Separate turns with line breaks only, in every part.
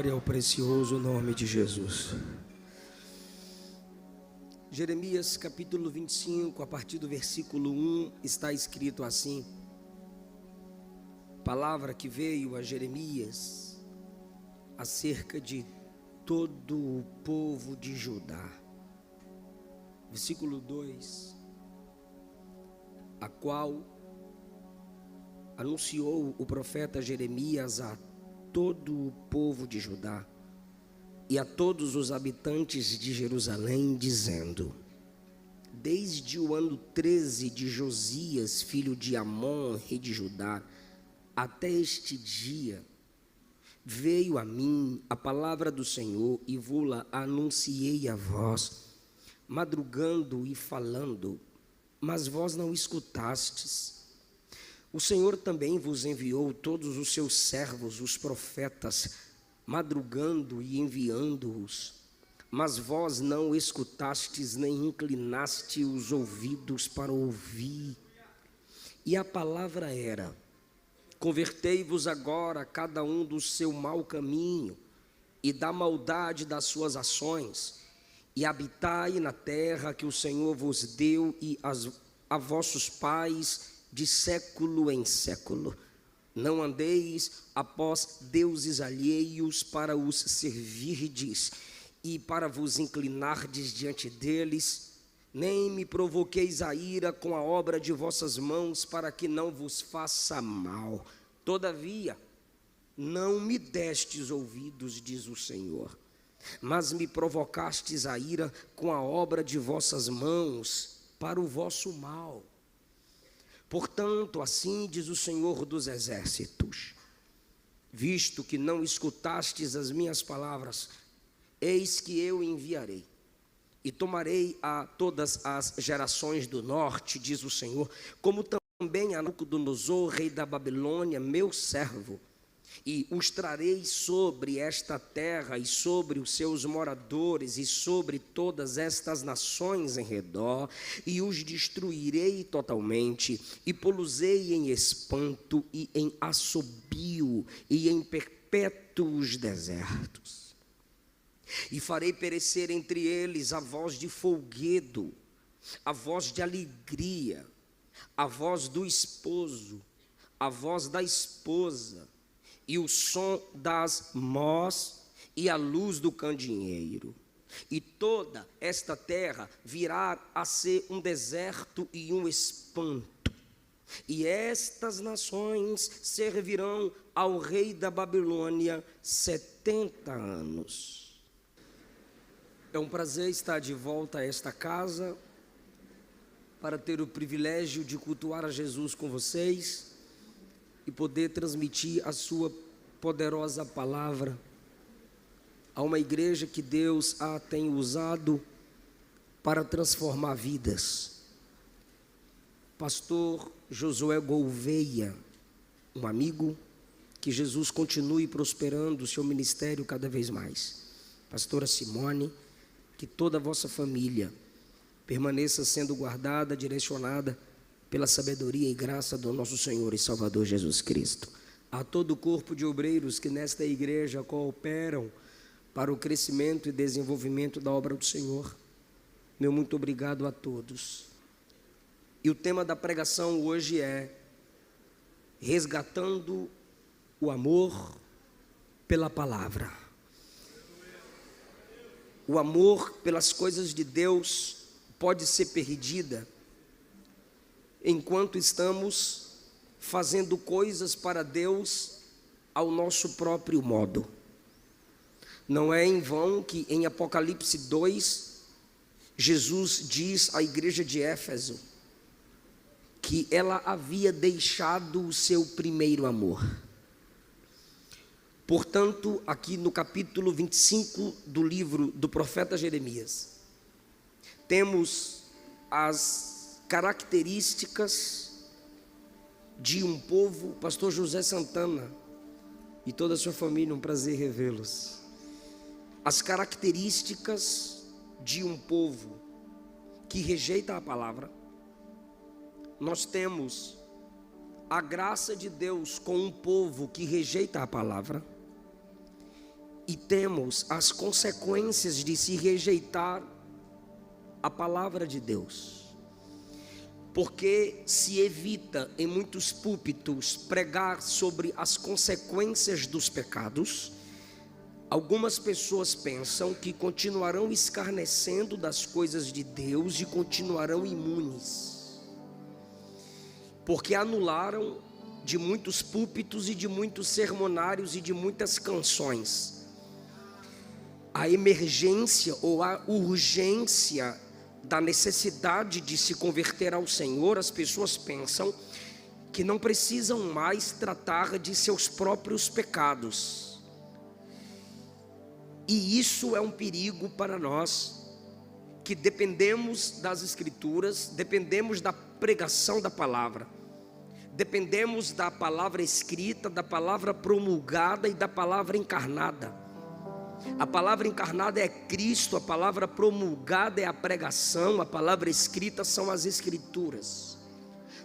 Glória ao precioso nome de Jesus. Jeremias capítulo 25, a partir do versículo 1, está escrito assim: palavra que veio a Jeremias acerca de todo o povo de Judá. Versículo 2: a qual anunciou o profeta Jeremias a todo o povo de Judá e a todos os habitantes de Jerusalém, dizendo: desde o ano 13 de Josias, filho de Amon, rei de Judá, até este dia, veio a mim a palavra do Senhor, e vou-la anunciei a vós, madrugando e falando, mas vós não escutastes. O Senhor também vos enviou todos os seus servos, os profetas, madrugando e enviando-os, mas vós não escutastes, nem inclinaste os ouvidos para ouvir. E a palavra era: convertei-vos agora, cada um do seu mau caminho e da maldade das suas ações, e habitai na terra que o Senhor vos deu e a vossos pais de século em século. Não andeis após deuses alheios para os servirdes e para vos inclinardes diante deles, nem me provoqueis a ira com a obra de vossas mãos, para que não vos faça mal. Todavia, não me destes ouvidos, diz o Senhor, mas me provocastes a ira com a obra de vossas mãos, para o vosso mal. Portanto, assim diz o Senhor dos Exércitos: visto que não escutastes as minhas palavras, eis que eu enviarei, e tomarei a todas as gerações do norte, diz o Senhor, como também a Nabucodonosor, rei da Babilônia, meu servo, e os trarei sobre esta terra e sobre os seus moradores e sobre todas estas nações em redor, e os destruirei totalmente, e pô-los-ei em espanto e em assobio e em perpétuos desertos. E farei perecer entre eles a voz de folguedo, a voz de alegria, a voz do esposo, a voz da esposa, e o som das mós e a luz do candeeiro. E toda esta terra virá a ser um deserto e um espanto. E estas nações servirão ao rei da Babilônia 70 anos. É um prazer estar de volta a esta casa para ter o privilégio de cultuar a Jesus com vocês e poder transmitir a sua poderosa palavra a uma igreja que Deus a tem usado para transformar vidas. Pastor Josué Gouveia, um amigo, que Jesus continue prosperando o seu ministério cada vez mais. Pastora Simone, que toda a vossa família permaneça sendo guardada, direcionada pela sabedoria e graça do nosso Senhor e Salvador Jesus Cristo. A todo o corpo de obreiros que nesta igreja cooperam para o crescimento e desenvolvimento da obra do Senhor, meu muito obrigado a todos. E o tema da pregação hoje é resgatando o amor pela palavra. O amor pelas coisas de Deus pode ser perdida enquanto estamos fazendo coisas para Deus ao nosso próprio modo. Não é em vão que em Apocalipse 2, Jesus diz à igreja de Éfeso que ela havia deixado o seu primeiro amor. Portanto, aqui no capítulo 25 do livro do profeta Jeremias, temos as características de um povo. Pastor José Santana e toda a sua família, um prazer revê-los. As características de um povo que rejeita a palavra. Nós temos a graça de Deus com um povo que rejeita a palavra, e evitemos as consequências de se rejeitar a palavra de Deus, porque se evita em muitos púlpitos pregar sobre as consequências dos pecados. Algumas pessoas pensam que continuarão escarnecendo das coisas de Deus e continuarão imunes, porque anularam de muitos púlpitos e de muitos sermonários e de muitas canções a emergência ou a urgência da necessidade de se converter ao Senhor. As pessoas pensam que não precisam mais tratar de seus próprios pecados, e isso é um perigo para nós, que dependemos das Escrituras, dependemos da pregação da palavra, dependemos da palavra escrita, da palavra promulgada e da palavra encarnada. A palavra encarnada é Cristo, a palavra promulgada é a pregação, a palavra escrita são as Escrituras.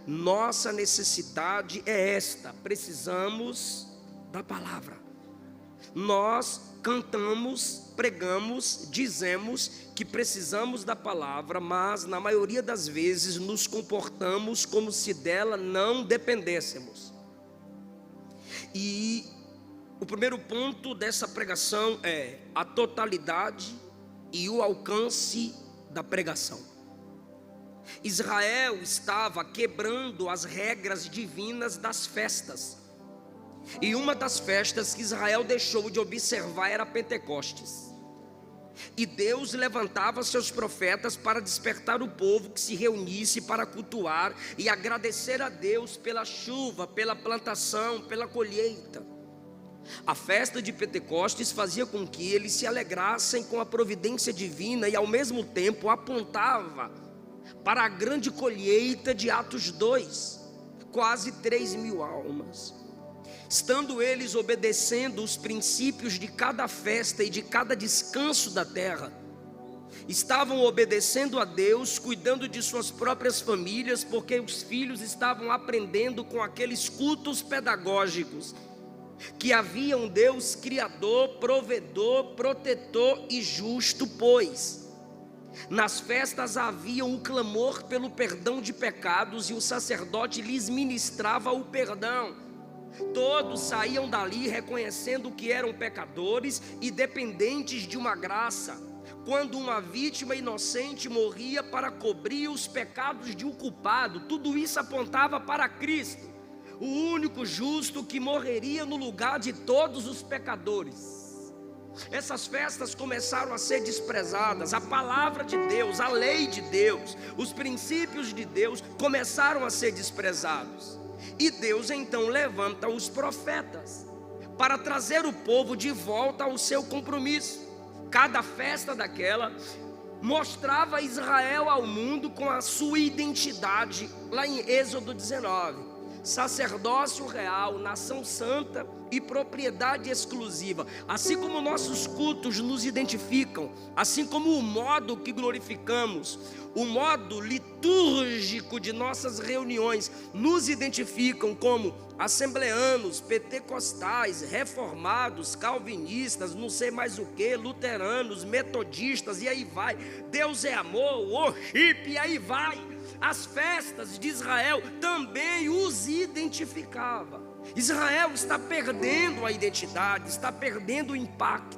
Nossa necessidade é esta: precisamos da palavra. Nós cantamos, pregamos, dizemos que precisamos da palavra, mas na maioria das vezes nos comportamos como se dela não dependêssemos. E o primeiro ponto dessa pregação é a totalidade e o alcance da pregação. Israel estava quebrando as regras divinas das festas, e uma das festas que Israel deixou de observar era Pentecostes. E Deus levantava seus profetas para despertar o povo que se reunisse para cultuar e agradecer a Deus pela chuva, pela plantação, pela colheita. A festa de Pentecostes fazia com que eles se alegrassem com a providência divina e ao mesmo tempo apontava para a grande colheita de Atos 2, quase 3.000 almas. Estando eles obedecendo os princípios de cada festa e de cada descanso da terra, estavam obedecendo a Deus, cuidando de suas próprias famílias, porque os filhos estavam aprendendo com aqueles cultos pedagógicos que havia um Deus criador, provedor, protetor e justo, pois nas festas havia um clamor pelo perdão de pecados e o sacerdote lhes ministrava o perdão. Todos saíam dali reconhecendo que eram pecadores e dependentes de uma graça. Quando uma vítima inocente morria para cobrir os pecados de um culpado, tudo isso apontava para Cristo, o único justo que morreria no lugar de todos os pecadores. Essas festas começaram a ser desprezadas. A palavra de Deus, a lei de Deus, os princípios de Deus começaram a ser desprezados. E Deus então levanta os profetas para trazer o povo de volta ao seu compromisso. Cada festa daquela mostrava Israel ao mundo com a sua identidade. Lá em Êxodo 19, sacerdócio real, nação santa e propriedade exclusiva. Assim como nossos cultos nos identificam, assim como o modo que glorificamos, o modo litúrgico de nossas reuniões nos identificam como assembleanos, pentecostais, reformados, calvinistas, não sei mais o que, luteranos, metodistas, e aí vai. Deus é amor, worship, e aí vai. As festas de Israel também os identificava. Israel está perdendo a identidade, está perdendo o impacto.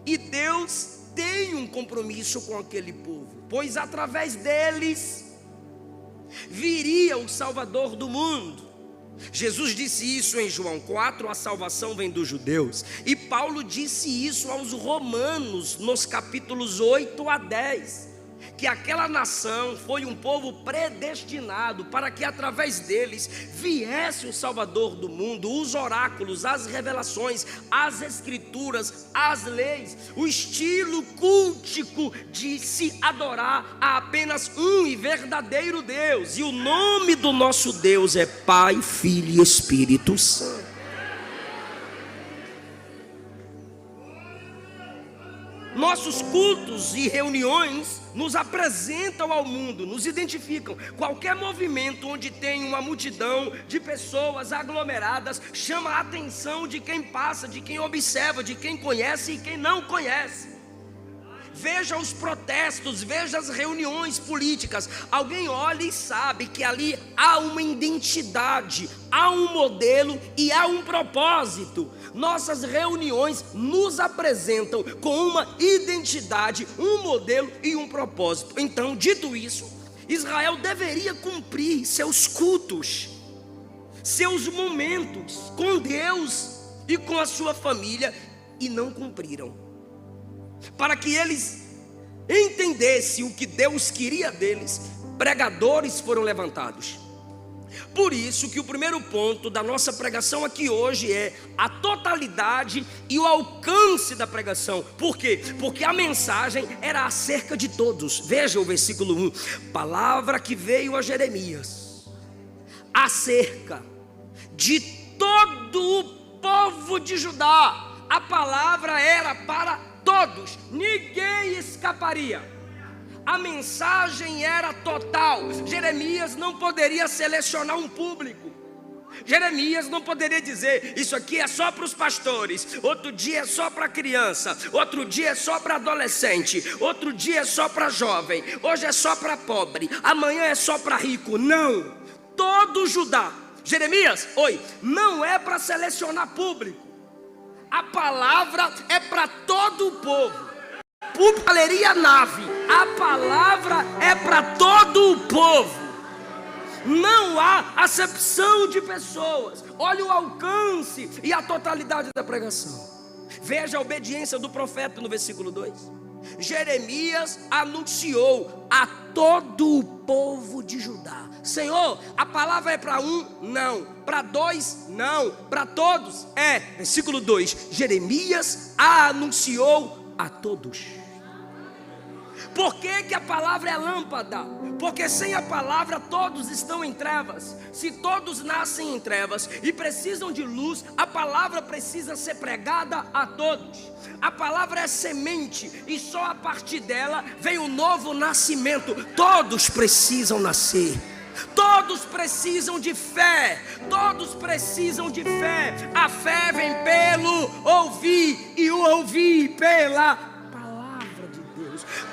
E Deus tem um compromisso com aquele povo, pois através deles viria o Salvador do mundo. Jesus disse isso em João 4, a salvação vem dos judeus. E Paulo disse isso aos romanos, nos capítulos 8 a 10. Que aquela nação foi um povo predestinado para que através deles viesse o Salvador do mundo. Os oráculos, as revelações, as escrituras, as leis, o estilo cultico de se adorar a apenas um e verdadeiro Deus. E o nome do nosso Deus é Pai, Filho e Espírito Santo. Nossos cultos e reuniões nos apresentam ao mundo, nos identificam. Qualquer movimento onde tem uma multidão de pessoas aglomeradas chama a atenção de quem passa, de quem observa, de quem conhece e quem não conhece. Veja os protestos, veja as reuniões políticas. Alguém olha e sabe que ali há uma identidade, há um modelo e há um propósito. Nossas reuniões nos apresentam com uma identidade, um modelo e um propósito. Então, dito isso, Israel deveria cumprir seus cultos, seus momentos com Deus e com a sua família, e não cumpriram. Para que eles entendessem o que Deus queria deles, pregadores foram levantados. Por isso que o primeiro ponto da nossa pregação aqui hoje é a totalidade e o alcance da pregação. Por quê? Porque a mensagem era acerca de todos. Veja o versículo 1. Palavra que veio a Jeremias acerca de todo o povo de Judá. A palavra era para todos, ninguém escaparia. A mensagem era total. Jeremias não poderia selecionar um público. Jeremias não poderia dizer: isso aqui é só para os pastores, outro dia é só para criança, outro dia é só para adolescente, outro dia é só para jovem, hoje é só para pobre, amanhã é só para rico. Não, todo Judá. Jeremias, não é para selecionar público. A palavra é para todo o povo. Galeria Nave, a palavra é para todo o povo. Não há acepção de pessoas. Olha o alcance e a totalidade da pregação. Veja a obediência do profeta no versículo 2. Jeremias anunciou a todo o povo de Judá: Senhor, a palavra é para um? Não. Para dois? Não. Para todos? É. Versículo 2: Jeremias anunciou a todos. Por que a palavra é lâmpada? Porque sem a palavra todos estão em trevas. Se todos nascem em trevas e precisam de luz, a palavra precisa ser pregada a todos. A palavra é semente e só a partir dela vem o novo nascimento. Todos precisam nascer. Todos precisam de fé. Todos precisam de fé. A fé vem pelo ouvir e o ouvir pela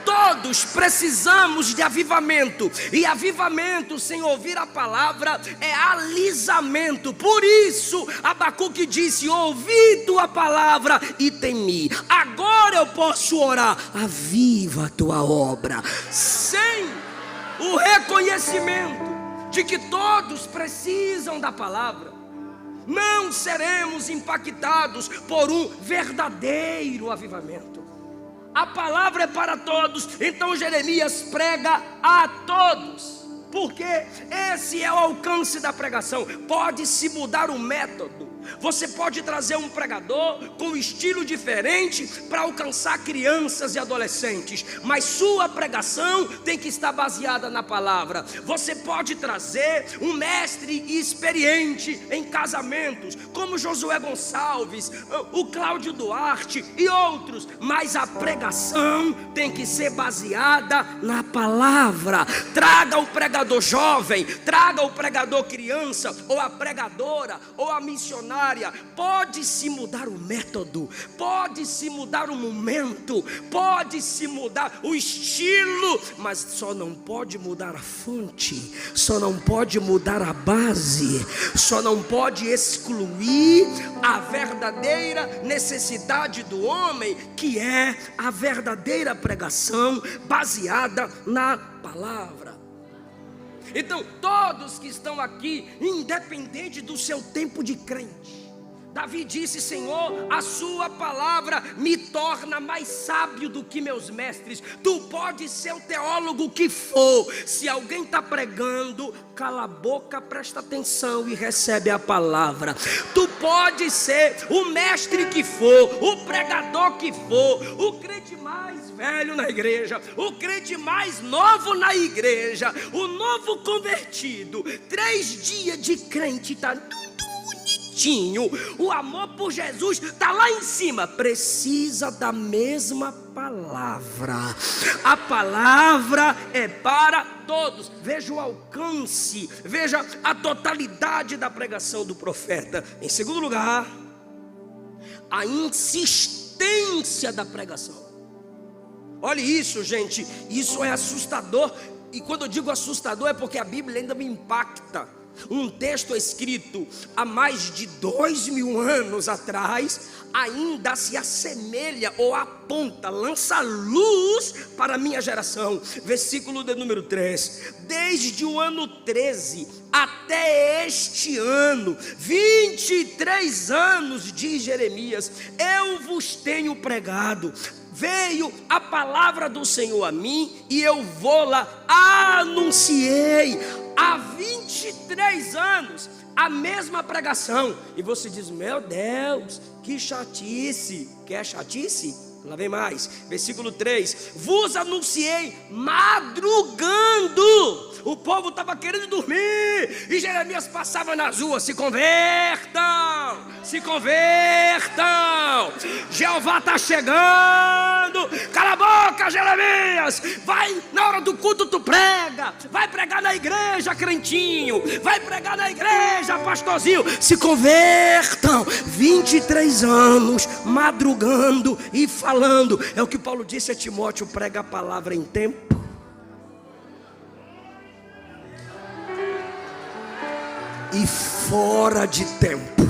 Todos precisamos de avivamento, e avivamento sem ouvir a palavra é alisamento. Por isso Abacuque disse: ouvi tua palavra e temi. Agora eu posso orar: aviva a tua obra. Sem o reconhecimento de que todos precisam da palavra, não seremos impactados por um verdadeiro avivamento. A palavra é para todos, então Jeremias prega a todos, porque esse é o alcance da pregação. Pode-se mudar o método. Você pode trazer um pregador com um estilo diferente para alcançar crianças e adolescentes, mas sua pregação tem que estar baseada na palavra. Você pode trazer um mestre experiente em casamentos, como Josué Gonçalves, o Cláudio Duarte e outros, mas a pregação tem que ser baseada na palavra. Traga o pregador jovem, traga o pregador criança, ou a pregadora, ou a missionária. Pode-se mudar o método, pode-se mudar o momento, pode-se mudar o estilo, mas só não pode mudar a fonte, só não pode mudar a base, só não pode excluir a verdadeira necessidade do homem, que é a verdadeira pregação baseada na palavra. Então, todos que estão aqui, independente do seu tempo de crente, Davi disse: Senhor, a sua palavra me torna mais sábio do que meus mestres. Tu pode ser o teólogo que for, se alguém está pregando, cala a boca, presta atenção e recebe a palavra. Tu pode ser o mestre que for, o pregador que for, o crente mais velho na igreja, o crente mais novo na igreja, o novo convertido, 3 dias de crente está tudo bonitinho. Cristinho, o amor por Jesus está lá em cima. Precisa da mesma palavra. A palavra é para todos. Veja o alcance, veja a totalidade da pregação do profeta. Em segundo lugar, a insistência da pregação. Olha isso, gente, isso é assustador. E quando eu digo assustador é porque a Bíblia ainda me impacta. Um texto escrito há mais de 2000 anos atrás ainda se assemelha ou aponta, lança luz para a minha geração. Versículo de número 3: desde o ano 13 até este ano, 23 anos, diz Jeremias, eu vos tenho pregado. Veio a palavra do Senhor a mim e eu vou-la anunciei. Há 23 anos, a mesma pregação. E você diz, meu Deus, que chatice. Quer chatice? Lá vem mais, versículo 3: vos anunciei madrugando. O povo estava querendo dormir e Jeremias passava nas ruas: se convertam, se convertam, Jeová está chegando. Cala a boca, Jeremias. Vai, na hora do culto tu prega. Vai pregar na igreja, crentinho. Vai pregar na igreja, pastorzinho. Se convertam. 23 anos madrugando e falando. É o que Paulo disse a Timóteo: prega a palavra em tempo e fora de tempo.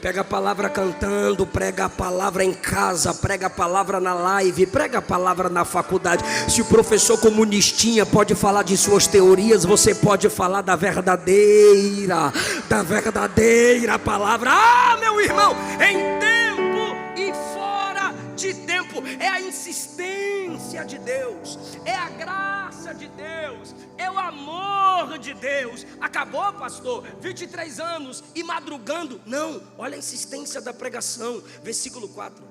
Pega a palavra cantando, prega a palavra em casa, prega a palavra na live, prega a palavra na faculdade. Se o professor comunistinha pode falar de suas teorias, você pode falar da verdadeira palavra. Ah, meu irmão, em tempo e fora de tempo. É a insistência de Deus, é a graça de Deus, é o amor de Deus. Acabou, pastor, 23 anos e madrugando? Não, olha a insistência da pregação. Versículo 4: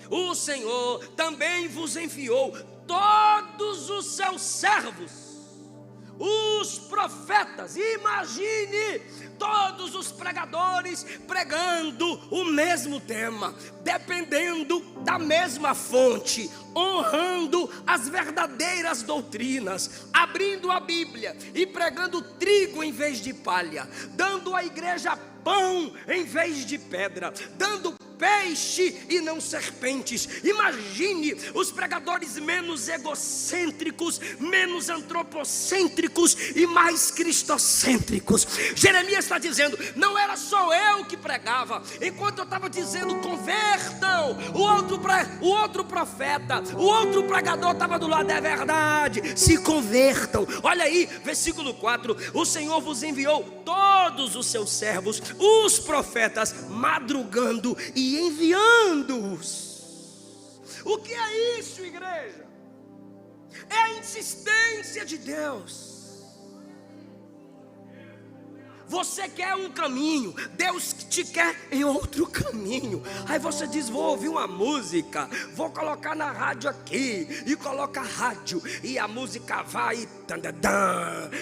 o Senhor também vos enviou todos os seus servos, os profetas. Imagine todos os pregadores pregando o mesmo tema, dependendo da mesma fonte, honrando as verdadeiras doutrinas, abrindo a Bíblia e pregando trigo em vez de palha, dando à igreja pão em vez de pedra, dando peixe e não serpentes. Imagine os pregadores menos egocêntricos, menos antropocêntricos e mais cristocêntricos. Jeremias está dizendo: não era só eu que pregava. Enquanto eu estava dizendo convertam, o outro profeta, o outro pregador estava do lado. É verdade, se convertam. Olha aí, versículo 4: o Senhor vos enviou todos os seus servos, os profetas, madrugando e enviando-os. O que é isso, igreja? É a insistência de Deus. Você quer um caminho, Deus te quer em outro caminho. Aí você diz: vou ouvir uma música, vou colocar na rádio aqui, e coloca a rádio, e a música vai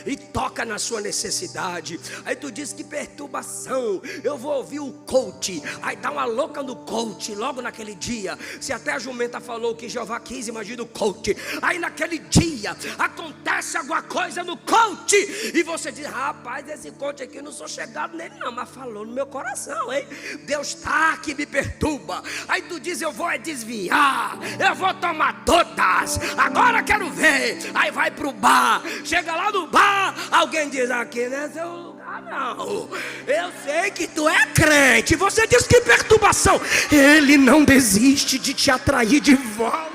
e toca na sua necessidade. Aí tu diz: que perturbação, eu vou ouvir o coach. Aí dá uma louca no coach logo naquele dia. Se até a jumenta falou que Jeová quis, imagina o coach. Aí naquele dia acontece alguma coisa no coach, e você diz: rapaz, esse coach aqui, não sou chegado nele não, mas falou no meu coração, hein? Deus está que me perturba. Aí tu diz: eu vou desviar, eu vou tomar todas, agora quero ver. Aí vai pro bar, chega lá no bar, alguém diz: aqui não é seu lugar não, eu sei que tu é crente. Você diz: que perturbação. Ele não desiste de te atrair de volta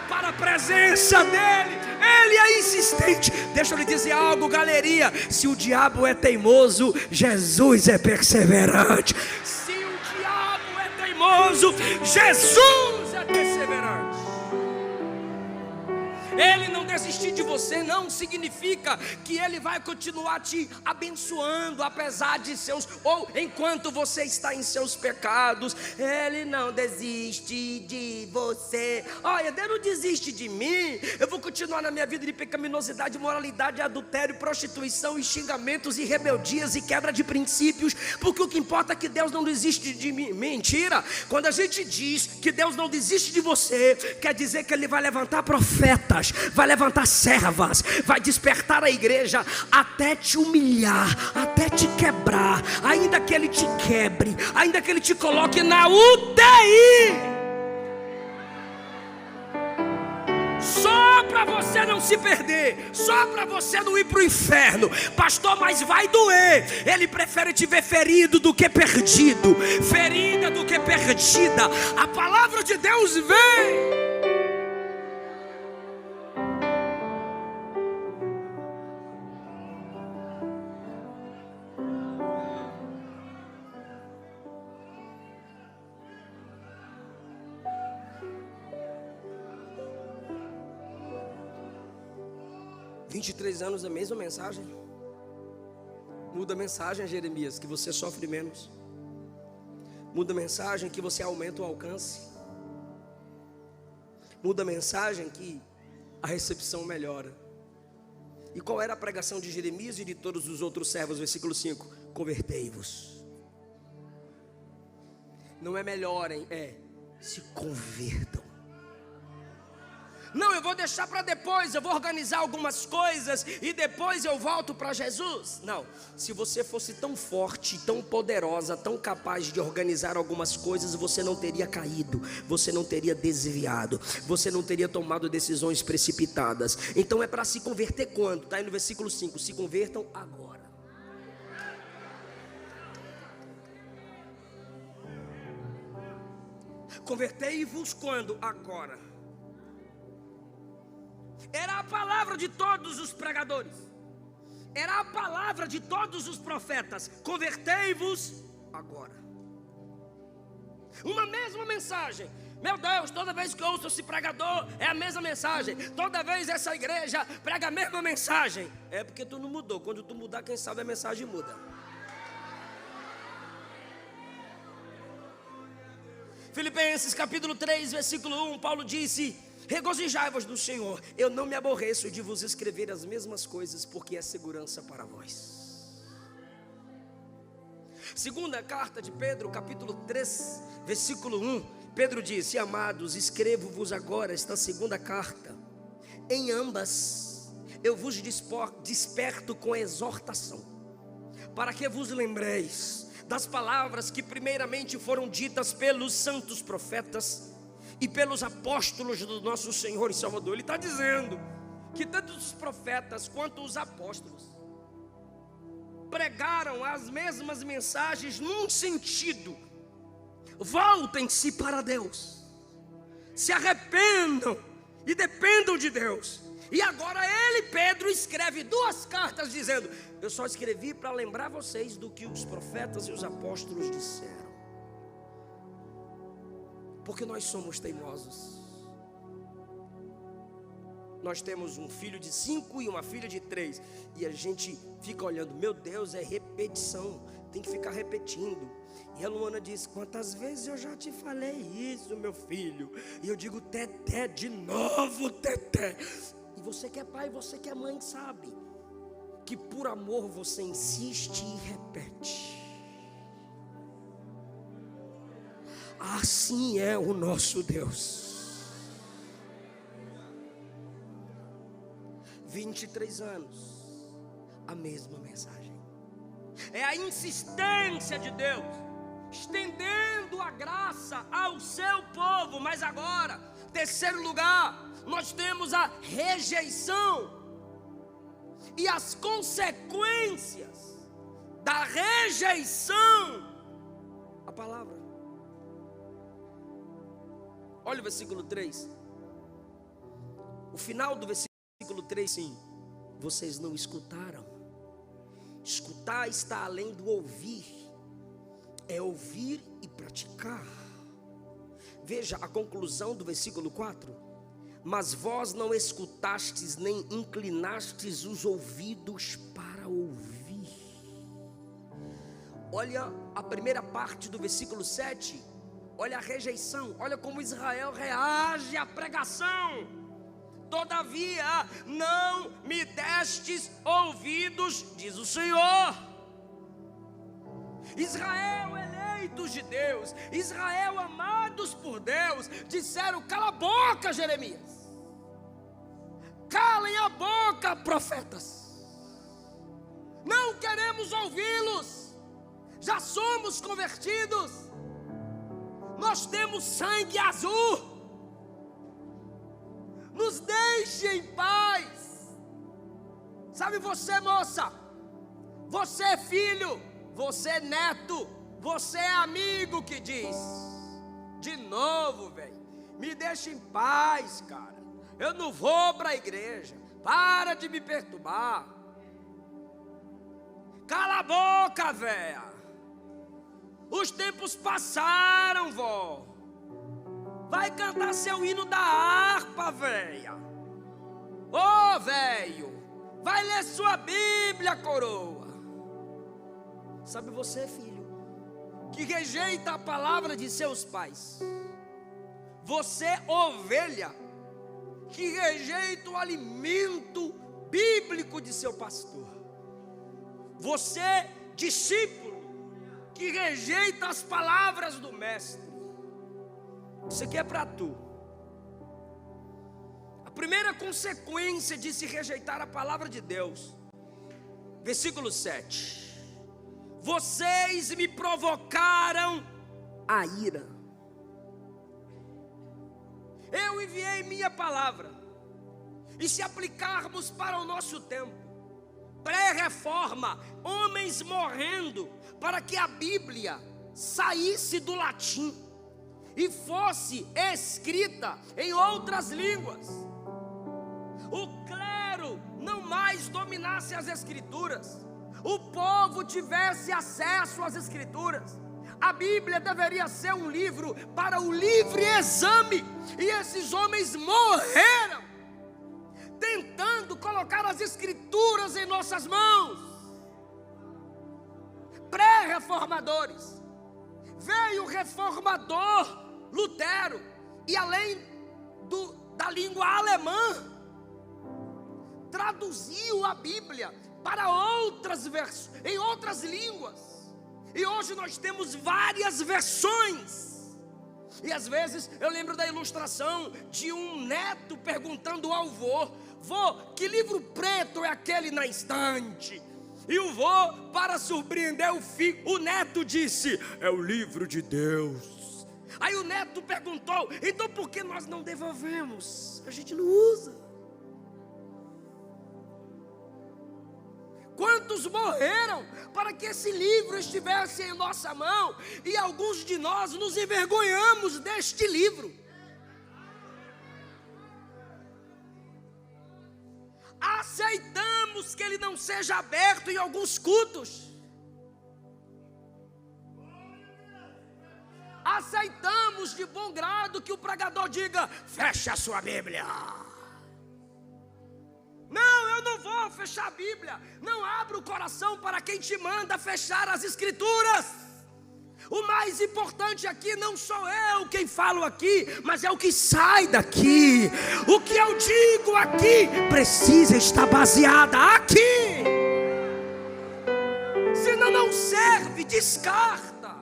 para a presença dele. Ele é insistente. Deixa eu lhe dizer algo, galeria: se o diabo é teimoso, Jesus é perseverante. Se o diabo é teimoso, Jesus é perseverante. Ele não desistir de você não significa que Ele vai continuar te abençoando apesar de seus, ou enquanto você está em seus pecados. Ele não desiste de você. Olha, Deus não desiste de mim. Eu vou continuar na minha vida de pecaminosidade, imoralidade, adultério, prostituição e xingamentos e rebeldias e quebra de princípios, porque o que importa é que Deus não desiste de mim. Mentira. Quando a gente diz que Deus não desiste de você, quer dizer que Ele vai levantar profetas, vai levantar servas, vai despertar a igreja até te humilhar, até te quebrar, ainda que Ele te quebre, ainda que Ele te coloque na UTI, só para você não se perder, só para você não ir para o inferno. Pastor, mas vai doer. Ele prefere te ver ferido do que perdido, ferida do que perdida. A palavra de Deus vem. Anos a mesma mensagem. Muda a mensagem, Jeremias, que você sofre menos. Muda a mensagem que você aumenta o alcance. Muda a mensagem que a recepção melhora. E qual era a pregação de Jeremias e de todos os outros servos? Versículo 5: convertei-vos. Não é melhorem, é se convertam. Não, eu vou deixar para depois, eu vou organizar algumas coisas e depois eu volto para Jesus. Não, se você fosse tão forte, tão poderosa, tão capaz de organizar algumas coisas, você não teria caído, você não teria desviado, você não teria tomado decisões precipitadas. Então é para se converter quando? Está aí no versículo 5, se convertam agora. Convertei-vos quando? Agora. Era a palavra de todos os pregadores, era a palavra de todos os profetas: convertei-vos agora. Uma mesma mensagem. Meu Deus, toda vez que eu ouço esse pregador é a mesma mensagem. Toda vez essa igreja prega a mesma mensagem. É porque tu não mudou. Quando tu mudar, quem sabe a mensagem muda. Filipenses capítulo 3, versículo 1, Paulo disse: regozijai-vos do Senhor. Eu não me aborreço de vos escrever as mesmas coisas, porque é segurança para vós. Segunda carta de Pedro, capítulo 3, versículo 1, Pedro disse: amados, escrevo-vos agora esta segunda carta. Em ambas eu vos desperto com exortação, para que vos lembreis das palavras que primeiramente foram ditas pelos santos profetas e pelos apóstolos do nosso Senhor e Salvador. Ele está dizendo que tanto os profetas quanto os apóstolos pregaram as mesmas mensagens num sentido: voltem-se para Deus, se arrependam e dependam de Deus. E agora ele, Pedro, escreve duas cartas dizendo: eu só escrevi para lembrar vocês do que os profetas e os apóstolos disseram. Porque nós somos teimosos. Nós temos um filho de 5 e uma filha de 3. E a gente fica olhando: meu Deus, é repetição, tem que ficar repetindo. E a Luana diz: quantas vezes eu já te falei isso, meu filho? E eu digo: Teté, de novo, Teté. E você que é pai, você que é mãe, sabe que por amor você insiste e repete. Assim é o nosso Deus. 23 anos, a mesma mensagem. É a insistência de Deus, estendendo a graça ao seu povo. Mas agora, terceiro lugar, nós temos a rejeição e as consequências da rejeição à palavra. Olha o versículo 3. O final do versículo 3, sim. Vocês não escutaram. Escutar está além do ouvir. É ouvir e praticar. Veja a conclusão do versículo 4. mas vós não escutastes nem inclinastes os ouvidos para ouvir. Olha a primeira parte do versículo 7, olha a rejeição, olha como Israel reage à pregação. Todavia não me destes ouvidos, diz o Senhor. Israel, eleitos de Deus, Israel, amados por Deus, disseram: cala a boca, Jeremias, calem a boca, profetas, não queremos ouvi-los, já somos convertidos, nós temos sangue azul, nos deixe em paz. Sabe você, moça, você é filho, você é neto, você é amigo que diz: de novo, velho, me deixa em paz, cara, eu não vou para a igreja, para de me perturbar. Cala a boca, véia, os tempos passaram, vó. Vai cantar seu hino da harpa, véia. Ô, velho, vai ler sua Bíblia, coroa. Sabe você, filho, que rejeita a palavra de seus pais. Você, ovelha, que rejeita o alimento bíblico de seu pastor. Você, discípulo, que rejeita as palavras do mestre. Isso aqui é para tu. A primeira consequência de se rejeitar a palavra de Deus, versículo 7: vocês me provocaram a ira. Eu enviei minha palavra, e se aplicarmos para o nosso tempo, pré-reforma, homens morrendo para que a Bíblia saísse do latim e fosse escrita em outras línguas, o clero não mais dominasse as escrituras, o povo tivesse acesso às escrituras. A Bíblia deveria ser um livro para o livre exame, e esses homens morreram tentando colocar as escrituras em nossas mãos. Pré-reformadores, veio o reformador Lutero, e além da língua alemã, traduziu a Bíblia para em outras línguas, e hoje nós temos várias versões. E às vezes eu lembro da ilustração de um neto perguntando ao vô: vô, que livro preto é aquele na estante? E o vô, para surpreender o filho, o neto disse: é o livro de Deus. Aí o neto perguntou: então por que nós não devolvemos? A gente não usa. Quantos morreram para que esse livro estivesse em nossa mão, e alguns de nós nos envergonhamos deste livro. Aceitamos que ele não seja aberto em alguns cultos. Aceitamos de bom grado que o pregador diga: feche a sua Bíblia. Não, eu não vou fechar a Bíblia. Não abra o coração para quem te manda fechar as escrituras. O mais importante aqui não sou eu quem falo aqui, mas é o que sai daqui. O que eu digo aqui precisa estar baseada aqui. Senão não serve, descarta.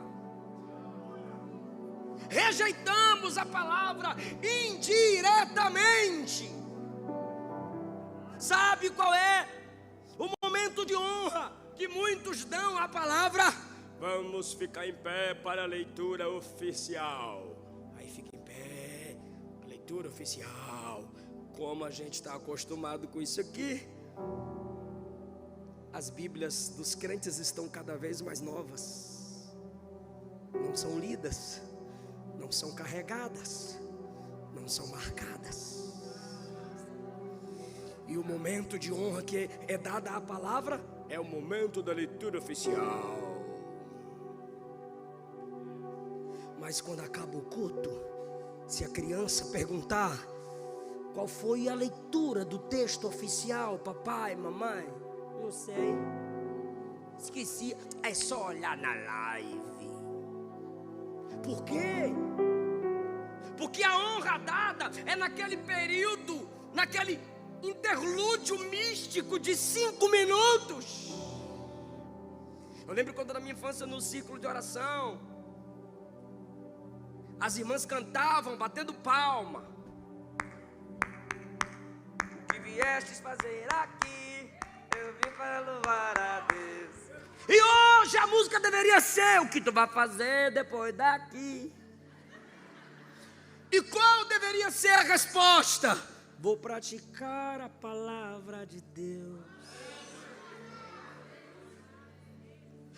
Rejeitamos a palavra indiretamente. Sabe qual é o momento de honra que muitos dão à palavra? Vamos ficar em pé para a leitura oficial. Aí fica em pé, leitura oficial. Como a gente está acostumado com isso aqui. As Bíblias dos crentes estão cada vez mais novas. Não são lidas, não são carregadas, não são marcadas. E o momento de honra que é dada à palavra é o momento da leitura oficial. Mas quando acaba o culto, se a criança perguntar: Qual foi a leitura do texto oficial, papai, mamãe? Não sei. Esqueci. É só olhar na live. Por quê? Porque a honra dada é naquele período, naquele interlúdio místico de 5 minutos. Eu lembro quando na minha infância, no ciclo de oração, as irmãs cantavam batendo palma. O que viestes fazer aqui, eu vim para louvar a Deus. E hoje a música deveria ser: o que tu vai fazer depois daqui? E qual deveria ser a resposta? Vou praticar a palavra de Deus.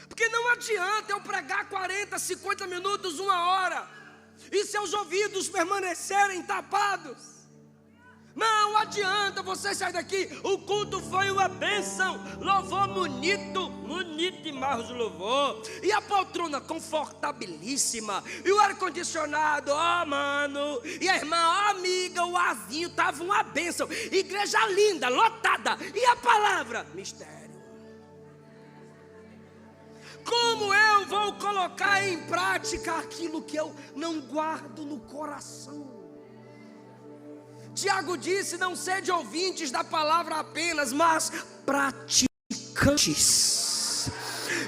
Porque não adianta eu pregar 40, 50 minutos, 1 hora, e seus ouvidos permanecerem tapados. Não adianta você sair daqui. O culto foi uma bênção, louvor bonito demais o louvor, e a poltrona confortabilíssima, e o ar-condicionado, mano, e a irmã, amiga, o arzinho tava uma bênção, igreja linda, lotada, e a palavra, mistério. Como eu vou colocar em prática aquilo que eu não guardo no coração? Tiago disse: não sede ouvintes da palavra apenas, mas praticantes.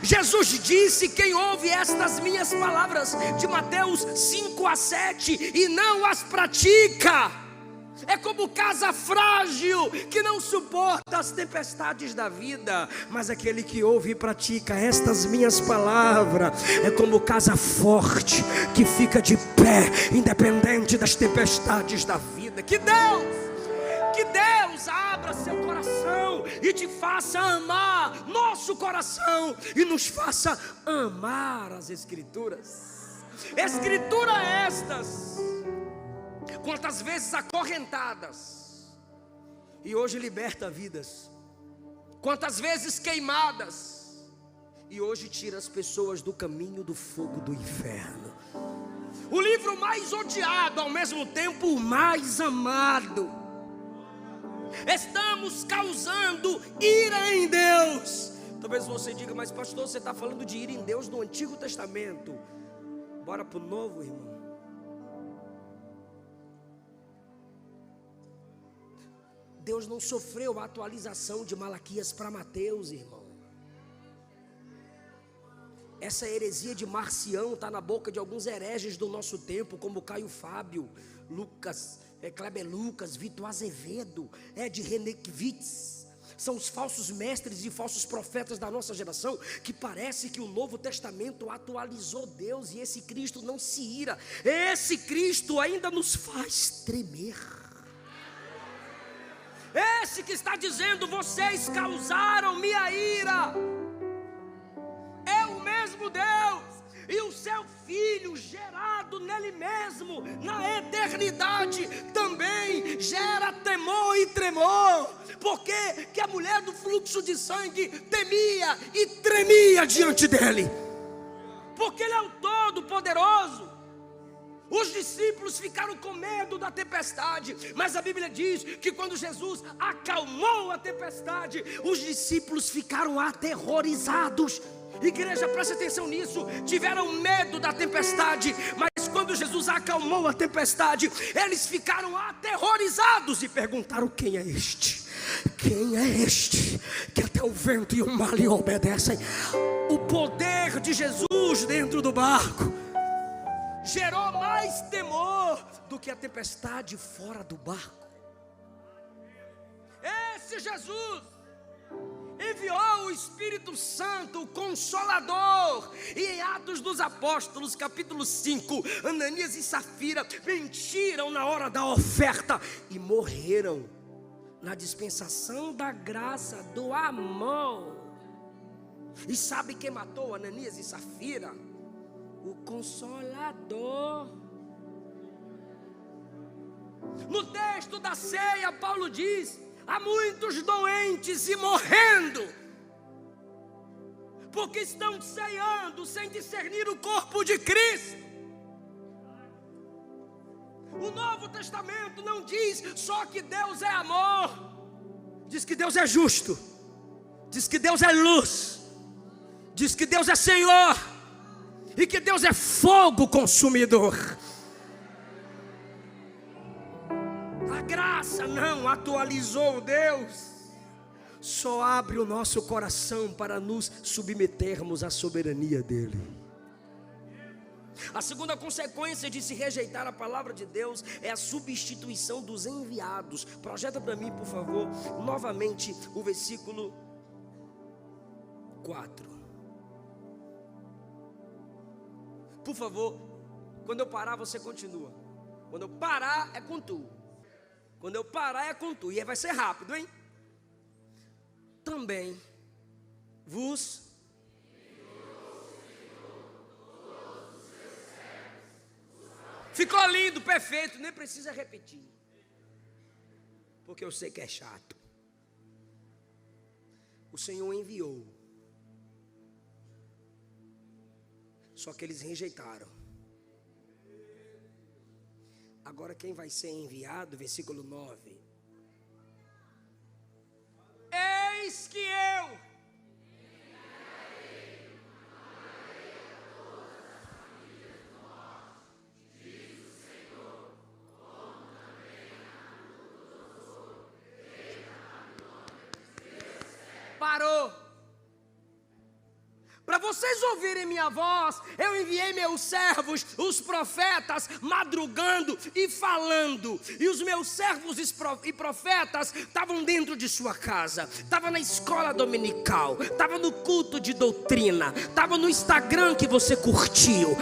Jesus disse: quem ouve estas minhas palavras, de Mateus 5-7, e não as pratica, é como casa frágil, que não suporta as tempestades da vida. Mas aquele que ouve e pratica estas minhas palavras, é como casa forte, que fica de pé, independente das tempestades da vida. Que Deus abra seu coração e te faça amar nosso coração, e nos faça amar as Escrituras. Escritura estas, quantas vezes acorrentadas, e hoje liberta vidas. Quantas vezes queimadas, e hoje tira as pessoas do caminho do fogo do inferno. O livro mais odiado, ao mesmo tempo o mais amado. Estamos causando ira em Deus. Talvez você diga: mas pastor, você está falando de ira em Deus no Antigo Testamento. Bora para o Novo, irmão. Deus não sofreu a atualização de Malaquias para Mateus, irmão. Essa heresia de Marcião está na boca de alguns hereges do nosso tempo, como Caio Fábio, Kleber Lucas, Vitor Azevedo, Ed Renekiewicz. São os falsos mestres e falsos profetas da nossa geração, que parece que o Novo Testamento atualizou Deus, e esse Cristo não se ira. Esse Cristo ainda nos faz tremer. Esse que está dizendo: vocês causaram minha ira, é o mesmo Deus, e o seu Filho gerado nele mesmo, na eternidade, também gera temor e tremor. Por quê? Que a mulher do fluxo de sangue temia e tremia diante dele, porque ele é o Todo-Poderoso. Os discípulos ficaram com medo da tempestade, mas a Bíblia diz que quando Jesus acalmou a tempestade, os discípulos ficaram aterrorizados. Igreja, preste atenção nisso. Tiveram medo da tempestade, mas quando Jesus acalmou a tempestade, eles ficaram aterrorizados e perguntaram: quem é este? Quem é este que até o vento e o mar lhe obedecem? O poder de Jesus dentro do barco gerou mais temor do que a tempestade fora do barco. Esse Jesus enviou o Espírito Santo, o Consolador. E em Atos dos Apóstolos, capítulo 5, Ananias e Safira mentiram na hora da oferta e morreram na dispensação da graça, do amor. E sabe quem matou Ananias e Safira? O Consolador. No texto da ceia, Paulo diz: há muitos doentes e morrendo, porque estão ceando sem discernir o corpo de Cristo. O Novo Testamento não diz só que Deus é amor, diz que Deus é justo, diz que Deus é luz, diz que Deus é Senhor e que Deus é fogo consumidor. A graça não atualizou Deus, só abre o nosso coração para nos submetermos à soberania dele. A segunda consequência de se rejeitar a palavra de Deus é a substituição dos enviados. Projeta para mim, por favor, novamente o versículo 4. Por favor, quando eu parar você continua. Quando eu parar é com tu. Quando eu parar é com tu. E aí vai ser rápido, hein? Também vos ficou lindo, perfeito, nem precisa repetir, porque eu sei que é chato. O Senhor enviou, só que eles rejeitaram. Agora quem vai ser enviado, versículo 9. Eis que eu parou. Para vocês ouvirem minha voz, eu enviei meus servos, os profetas, madrugando e falando. E os meus servos e profetas estavam dentro de sua casa, estavam na escola dominical, estavam no culto de doutrina, estavam no Instagram que você curtiu,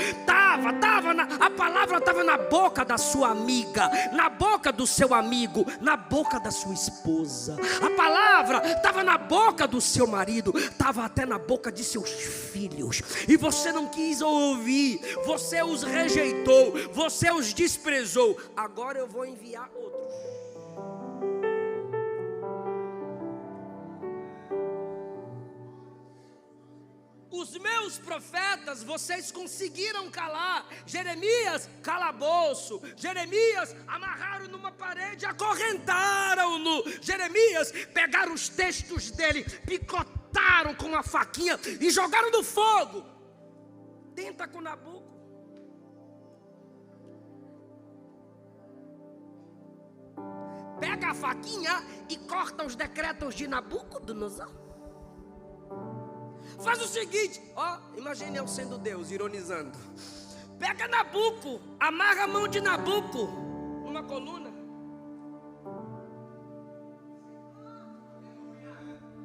a palavra estava na boca da sua amiga, na boca do seu amigo, na boca da sua esposa. A palavra estava na boca do seu marido, estava até na boca de seus filhos. E você não quis ouvir, você os rejeitou, você os desprezou. Agora eu vou enviar outros. Os meus profetas vocês conseguiram calar. Jeremias, calabouço. Jeremias, amarraram numa parede, acorrentaram-no. Jeremias, pegaram os textos dele, picotaram com uma faquinha e jogaram no fogo. Tenta com Nabuco. Pega a faquinha e corta os decretos de Nabucodonosor. Faz o seguinte, imagine eu sendo Deus, ironizando. Pega Nabuco, amarra a mão de Nabuco numa coluna.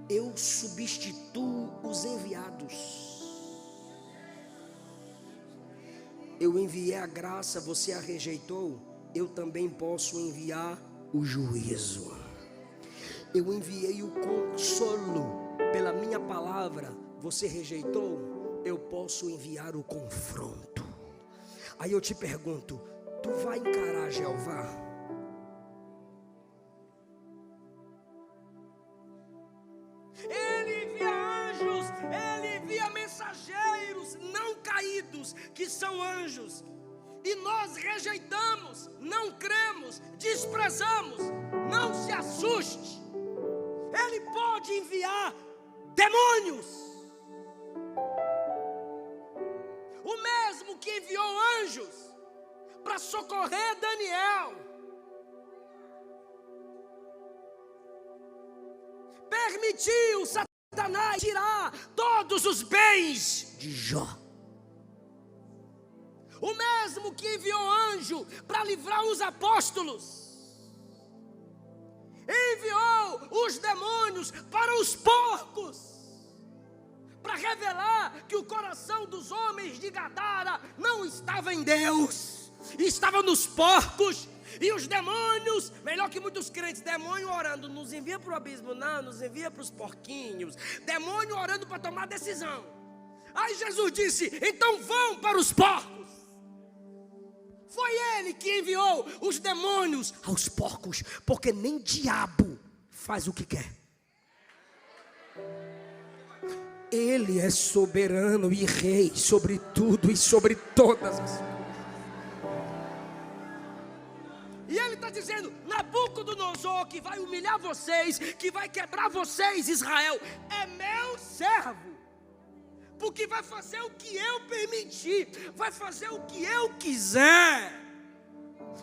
Eu substituo os enviados. Eu enviei a graça, você a rejeitou. Eu também posso enviar o juízo. Eu enviei o consolo pela minha palavra. Você rejeitou, eu posso enviar o confronto. Aí eu te pergunto, tu vai encarar Jeová? Ele envia anjos, ele envia mensageiros não caídos, que são anjos. E nós rejeitamos, não cremos, desprezamos. Não se assuste. Ele pode enviar demônios. O mesmo que enviou anjos para socorrer Daniel, permitiu Satanás tirar todos os bens de Jó. O mesmo que enviou anjo para livrar os apóstolos, enviou os demônios para os porcos, para revelar que o coração dos homens de Gadara não estava em Deus, estava nos porcos. E os demônios, melhor que muitos crentes, demônio orando, nos envia para o abismo, não, nos envia para os porquinhos. Demônio orando para tomar decisão. Aí Jesus disse, então vão para os porcos. Foi ele que enviou os demônios aos porcos, porque nem diabo faz o que quer. Ele é soberano e rei sobre tudo e sobre todas as coisas. E ele está dizendo: Nabucodonosor, que vai humilhar vocês, que vai quebrar vocês, Israel, é meu servo, porque vai fazer o que eu permitir, vai fazer o que eu quiser.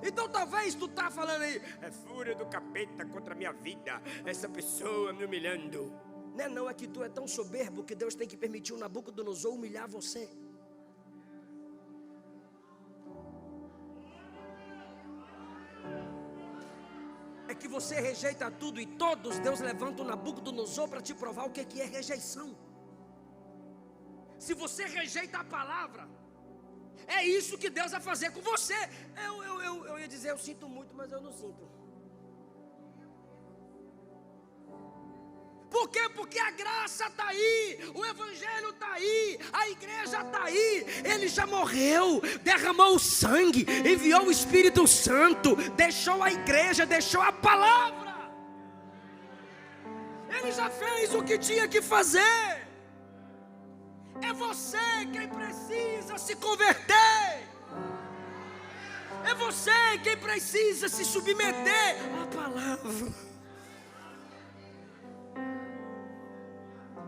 Então talvez tu tá falando aí: é fúria do capeta contra a minha vida, essa pessoa me humilhando. Não, é que tu é tão soberbo que Deus tem que permitir o Nabucodonosor humilhar você. É que você rejeita tudo e todos. Deus levanta o Nabucodonosor para te provar o que é rejeição. Se você rejeita a palavra, é isso que Deus vai fazer com você. Eu ia dizer: eu sinto muito, mas eu não sinto. Por quê? Porque a graça está aí, o evangelho está aí, a igreja está aí. Ele já morreu, derramou o sangue, enviou o Espírito Santo, deixou a igreja, deixou a palavra. Ele já fez o que tinha que fazer. É você quem precisa se converter. É você quem precisa se submeter à palavra.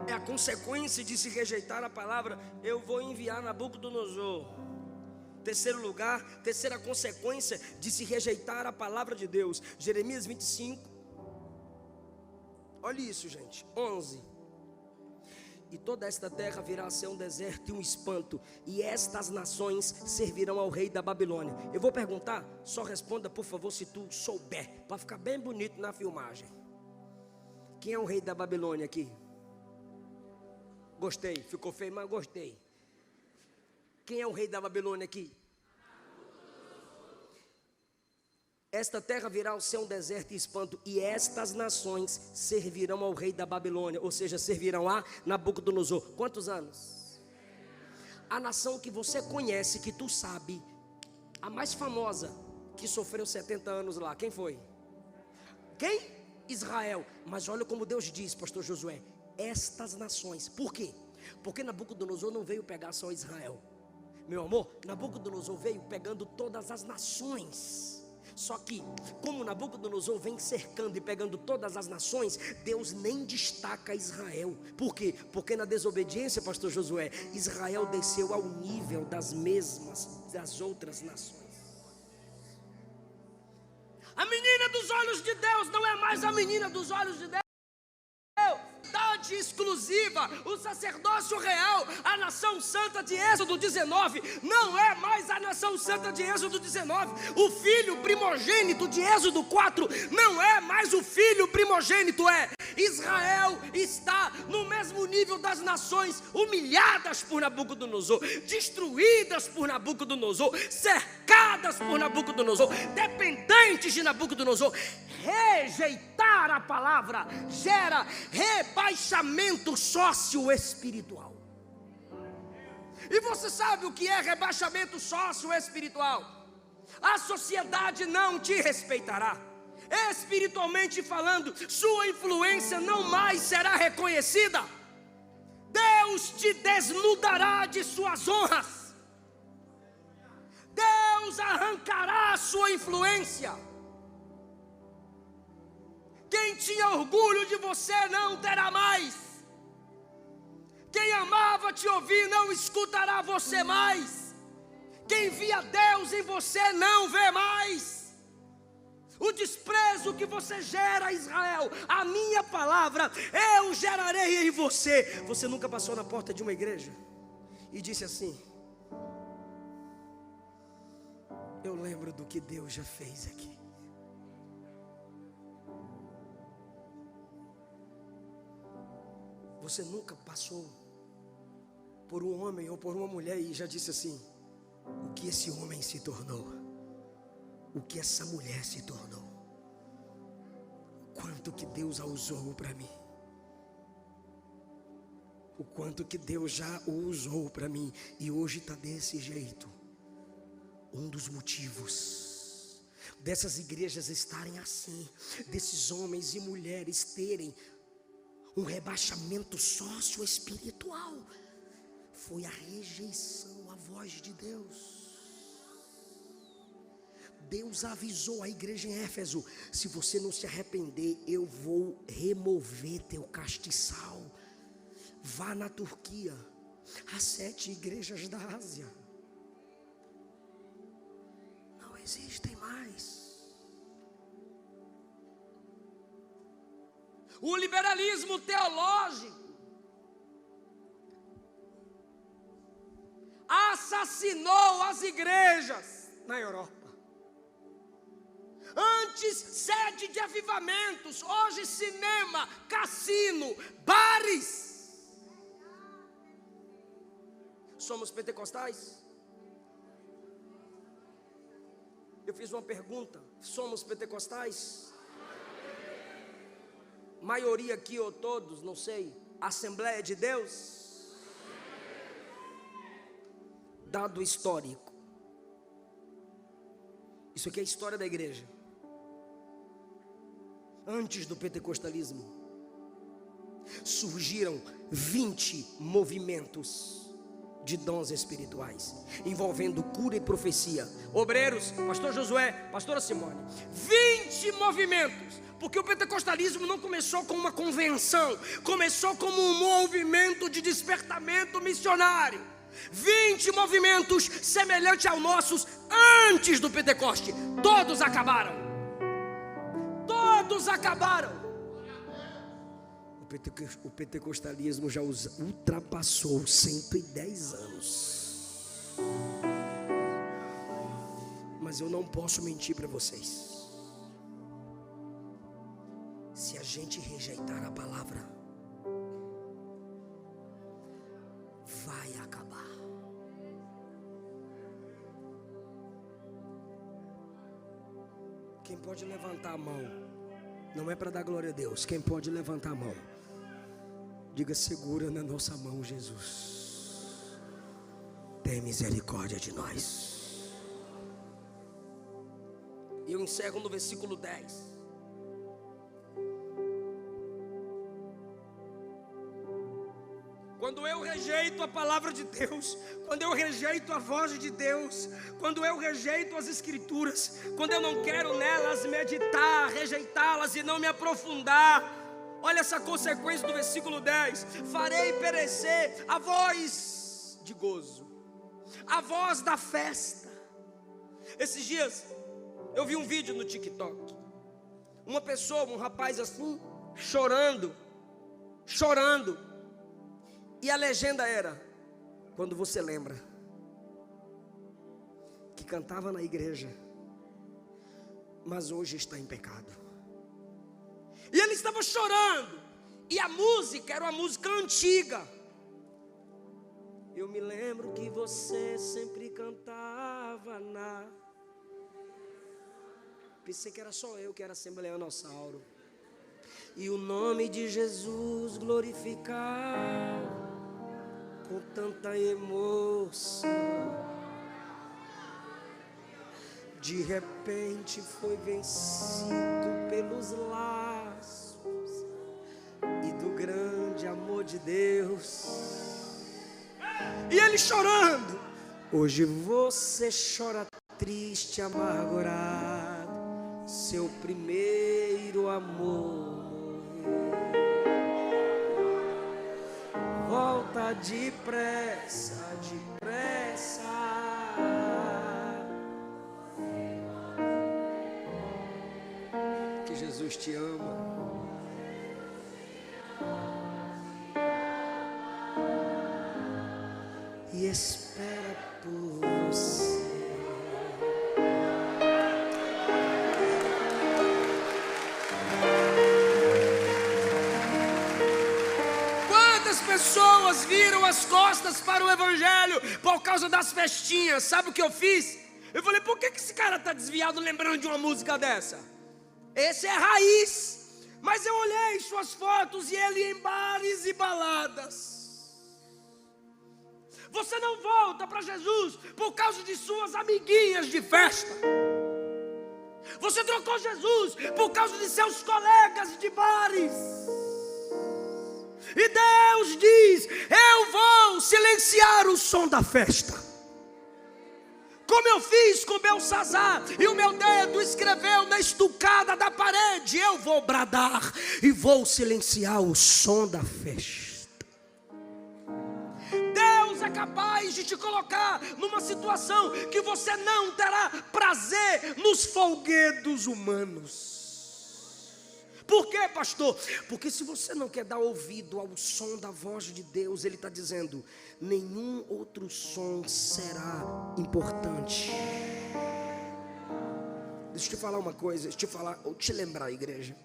É a consequência de se rejeitar a palavra. Eu vou enviar Nabucodonosor. Terceiro lugar, terceira consequência de se rejeitar a palavra de Deus. Jeremias 25. Olha isso, gente. 11. E toda esta terra virá a ser um deserto e um espanto, e estas nações servirão ao rei da Babilônia. Eu vou perguntar, só responda por favor se tu souber, para ficar bem bonito na filmagem. Quem é o rei da Babilônia aqui? Gostei, ficou feio, mas gostei. Quem é o rei da Babilônia aqui? Esta terra virá ao ser um deserto e espanto, e estas nações servirão ao rei da Babilônia, ou seja, servirão a Nabucodonosor. Quantos anos? A nação que você conhece, que tu sabe, a mais famosa, que sofreu 70 anos lá, quem foi? Quem? Israel. Mas olha como Deus diz, pastor Josué: estas nações. Por quê? Porque Nabucodonosor não veio pegar só Israel. Meu amor, Nabucodonosor veio pegando todas as nações. Só que, como Nabucodonosor vem cercando e pegando todas as nações, Deus nem destaca Israel. Por quê? Porque na desobediência, pastor Josué, Israel desceu ao nível das outras nações. A menina dos olhos de Deus não é mais a menina dos olhos de Deus. Dade exclusiva, o sacerdócio real, a nação santa de Êxodo 19, não é mais a nação santa de Êxodo 19. O filho primogênito de Êxodo 4 não é mais o filho primogênito. Israel está no mesmo nível das nações humilhadas por Nabucodonosor, destruídas por Nabucodonosor, cercadas por Nabucodonosor, dependentes de Nabucodonosor. Rejeitar a palavra gera rebaixamento socioespiritual. E você sabe o que é rebaixamento socioespiritual? A sociedade não te respeitará. Espiritualmente falando, sua influência não mais será reconhecida. Deus te desnudará de suas honras. Deus arrancará a sua influência. Quem tinha orgulho de você não terá mais. Quem amava te ouvir não escutará você mais. Quem via Deus em você não vê mais. O desprezo que você gera, Israel, a minha palavra eu gerarei em você. Você nunca passou na porta de uma igreja e disse assim: eu lembro do que Deus já fez aqui. Você nunca passou por um homem ou por uma mulher e já disse assim: o que esse homem se tornou, o que essa mulher se tornou, o quanto que Deus a usou para mim, o quanto que Deus já o usou para mim, e hoje está desse jeito. Um dos motivos dessas igrejas estarem assim, desses homens e mulheres terem um rebaixamento socioespiritual, foi a rejeição à voz de Deus. Deus avisou a igreja em Éfeso: se você não se arrepender, eu vou remover teu castiçal. Vá na Turquia, as 7 igrejas da Ásia não existem mais. O liberalismo teológico assassinou as igrejas na Europa. Antes, sede de avivamentos, hoje cinema, cassino, bares. Somos pentecostais? Eu fiz uma pergunta: somos pentecostais? Maioria aqui ou todos, não sei. Assembleia de Deus? Dado histórico. Isso aqui é a história da igreja. Antes do pentecostalismo, surgiram 20 movimentos de dons espirituais, envolvendo cura e profecia. Obreiros, pastor Josué, pastora Simone, 20 movimentos. Porque o pentecostalismo não começou com uma convenção, começou como um movimento de despertamento missionário. 20 movimentos semelhantes aos nossos antes do Pentecoste. Todos acabaram. Todos acabaram. O pentecostalismo já ultrapassou 110 anos. Mas eu não posso mentir para vocês. Se a gente rejeitar a palavra, vai acabar. Quem pode levantar a mão? Não é para dar glória a Deus. Quem pode levantar a mão? Diga: segura na nossa mão, Jesus. Tem misericórdia de nós. E eu encerro no versículo 10. Quando eu rejeito a palavra de Deus, quando eu rejeito a voz de Deus, quando eu rejeito as escrituras, quando eu não quero nelas meditar, rejeitá-las e não me aprofundar, olha essa consequência do versículo 10: farei perecer a voz de gozo, a voz da festa. Esses dias eu vi um vídeo no TikTok, uma pessoa, um rapaz assim, chorando, e a legenda era: quando você lembra que cantava na igreja, mas hoje está em pecado. E ele estava chorando, e a música era uma música antiga. Eu me lembro que você sempre cantava na... Pensei que era só eu que era assembleanossauro. E o nome de Jesus glorificar com tanta emoção. De repente foi vencido pelos laços e do grande amor de Deus. E ele chorando: hoje você chora triste, amargurado, seu primeiro amor volta depressa, depressa. Que Jesus te ama. E espera por você. Quantas pessoas viram as costas para o evangelho por causa das festinhas? Sabe o que eu fiz? Eu falei: por que esse cara está desviado lembrando de uma música dessa? Esse é raiz. Mas eu olhei suas fotos e ele em bares e baladas. Você não volta para Jesus por causa de suas amiguinhas de festa. Você trocou Jesus por causa de seus colegas de bares. E Deus diz: eu vou silenciar o som da festa. Com como eu fiz com Belsazar, e o meu dedo escreveu na estucada da parede, eu vou bradar e vou silenciar o som da festa. Deus é capaz de te colocar numa situação que você não terá prazer nos folguedos humanos. Por quê, pastor? Porque se você não quer dar ouvido ao som da voz de Deus, Ele está dizendo: nenhum outro som será importante. Deixa eu te falar uma coisa, ou te lembrar, igreja.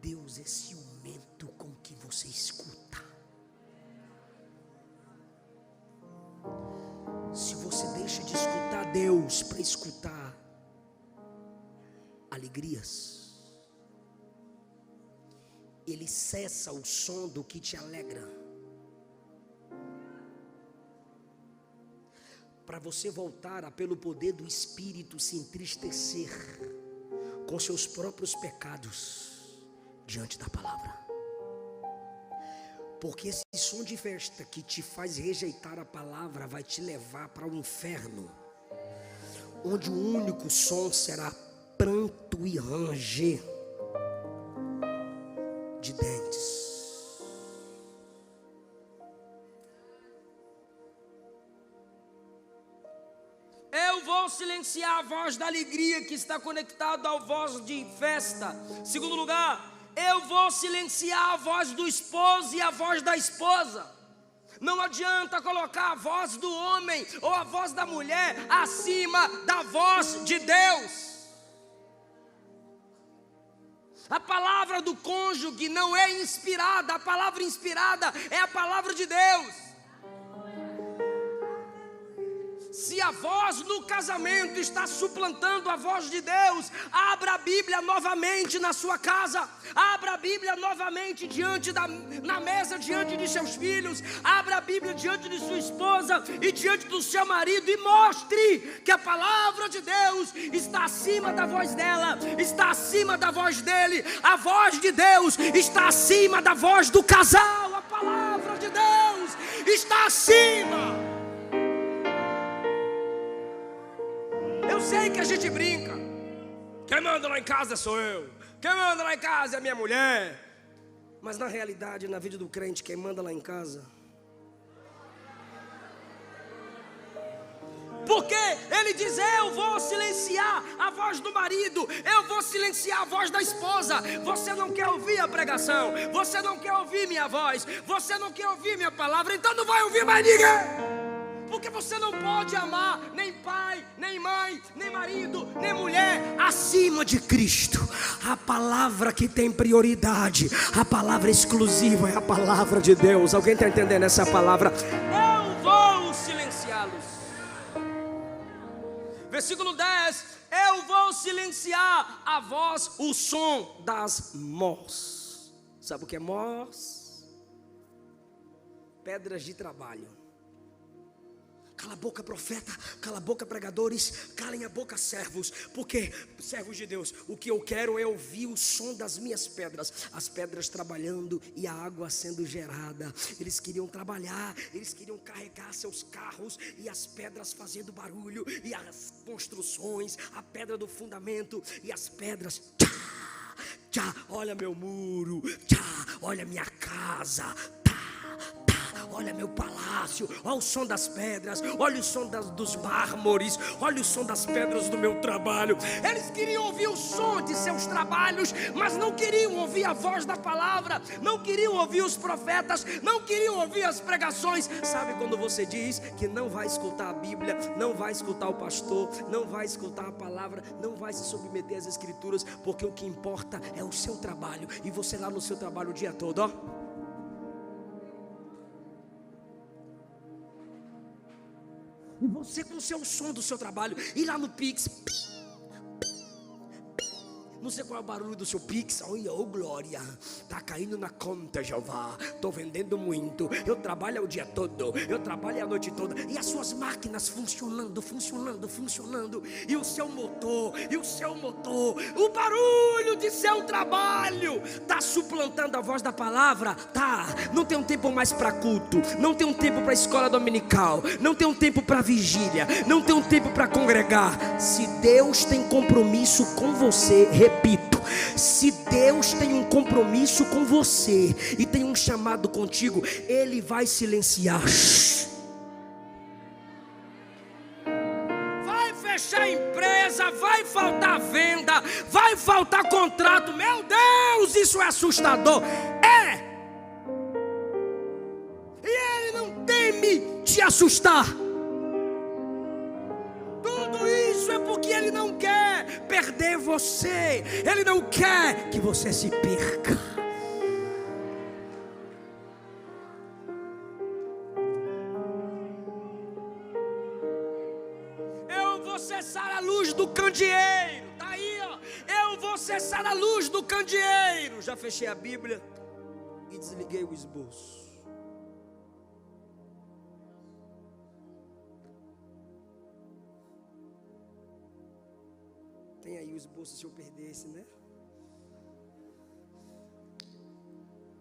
Deus é ciumento com o que você escuta. Se você deixa de escutar Deus para escutar alegrias, Ele cessa o som do que te alegra, para você voltar a, pelo poder do Espírito, se entristecer com seus próprios pecados diante da palavra. Porque esse som de festa que te faz rejeitar a palavra vai te levar para o inferno, onde o único som será pranto e ranger de dentes. Eu vou silenciar a voz da alegria que está conectada à voz de festa. Segundo lugar, eu vou silenciar a voz do esposo e a voz da esposa. Não adianta colocar a voz do homem ou a voz da mulher acima da voz de Deus. A palavra do cônjuge não é inspirada, a palavra inspirada é a palavra de Deus. Se a voz no casamento está suplantando a voz de Deus, abra a Bíblia novamente na sua casa, abra a Bíblia novamente na mesa diante de seus filhos, abra a Bíblia diante de sua esposa e diante do seu marido e mostre que a palavra de Deus está acima da voz dela, está acima da voz dele. A voz de Deus está acima da voz do casal, a palavra de Deus está acima. Eu sei que a gente brinca. Quem manda lá em casa sou eu. Quem manda lá em casa é a minha mulher. Mas na realidade, na vida do crente, quem manda lá em casa, porque ele diz: eu vou silenciar a voz do marido, eu vou silenciar a voz da esposa. Você não quer ouvir a pregação, você não quer ouvir minha voz, você não quer ouvir minha palavra, então não vai ouvir mais ninguém. Porque você não pode amar nem pai, nem mãe, nem marido, nem mulher acima de Cristo. A palavra que tem prioridade, a palavra exclusiva é a palavra de Deus. Alguém está entendendo essa palavra? Eu vou silenciá-los. Versículo 10: eu vou silenciar a voz, o som das mós. Sabe o que é mós? Pedras de trabalho. Cala a boca, profeta, cala a boca, pregadores, calem a boca, servos. Porque, servos de Deus, o que eu quero é ouvir o som das minhas pedras. As pedras trabalhando e a água sendo gerada. Eles queriam trabalhar, eles queriam carregar seus carros, e as pedras fazendo barulho, e as construções, a pedra do fundamento, e as pedras, tchá, tchá, olha meu muro, tchá, olha minha casa, olha meu palácio, olha o som das pedras, olha o som dos mármores, olha o som das pedras do meu trabalho. Eles queriam ouvir o som de seus trabalhos, mas não queriam ouvir a voz da palavra, não queriam ouvir os profetas, não queriam ouvir as pregações. Sabe quando você diz que não vai escutar a Bíblia, não vai escutar o pastor, não vai escutar a palavra, não vai se submeter às escrituras, porque o que importa é o seu trabalho, e você lá no seu trabalho o dia todo, ó. E você com o seu som do seu trabalho, ir lá no Pix, Não sei qual é o barulho do seu Pix. Olha, oh glória, tá caindo na conta, Jeová. Tô vendendo muito. Eu trabalho o dia todo. Eu trabalho a noite toda. E as suas máquinas funcionando. E o seu motor. O barulho de seu trabalho tá suplantando a voz da palavra. Tá. Não tem um tempo mais para culto. Não tem um tempo para escola dominical. Não tem um tempo para vigília. Não tem um tempo para congregar. Se Deus tem compromisso com você, repito, se Deus tem um compromisso com você e tem um chamado contigo, Ele vai silenciar. Vai fechar empresa, vai faltar venda, vai faltar contrato. Meu Deus, isso é assustador. E Ele não teme te assustar. Tudo isso é porque Ele não quer perder você. Ele não quer que você se perca. Eu vou cessar a luz do candeeiro. Tá aí, ó. Eu vou cessar a luz do candeeiro. Já fechei a Bíblia e desliguei o esboço. Tem aí o esboço se eu perdesse, né?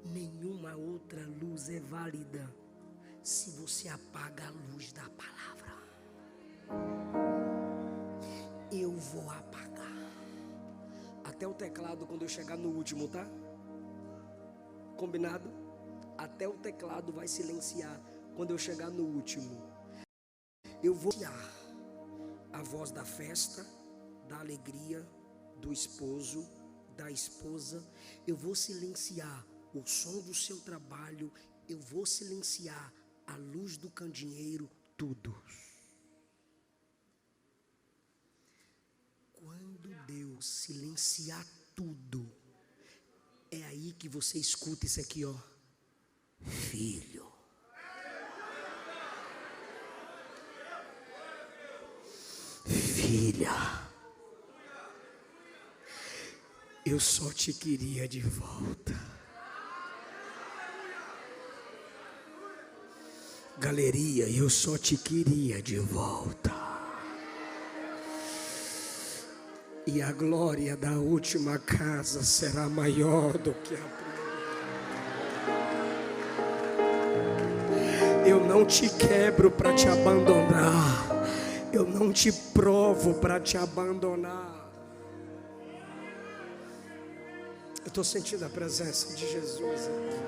Nenhuma outra luz é válida se você apaga a luz da palavra. Eu vou apagar até o teclado quando eu chegar no último, tá? Combinado? Até o teclado vai silenciar quando eu chegar no último. Eu vou silenciar a voz da festa, da alegria, do esposo, da esposa. Eu vou silenciar o som do seu trabalho. Eu vou silenciar a luz do candeeiro, tudo. Quando Deus silenciar tudo, é aí que você escuta isso aqui, ó. Filho. Filha. Eu só te queria de volta. Galeria, eu só te queria de volta. E a glória da última casa será maior do que a primeira. Eu não te quebro para te abandonar. Eu não te provo para te abandonar. Eu estou sentindo a presença de Jesus aqui.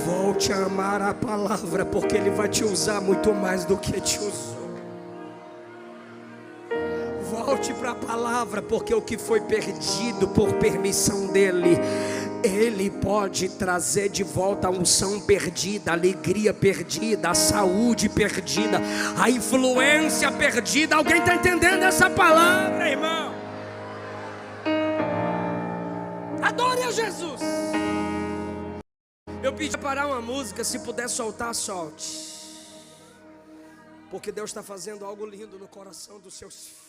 Volte a amar a palavra, porque Ele vai te usar muito mais do que te usou. Volte para a palavra, porque o que foi perdido por permissão dEle, Ele pode trazer de volta a unção perdida, a alegria perdida, a saúde perdida, a influência perdida. Alguém está entendendo essa palavra, irmão? Adore a Jesus. Eu pedi para parar uma música, se puder soltar, solte. Porque Deus está fazendo algo lindo no coração dos seus filhos.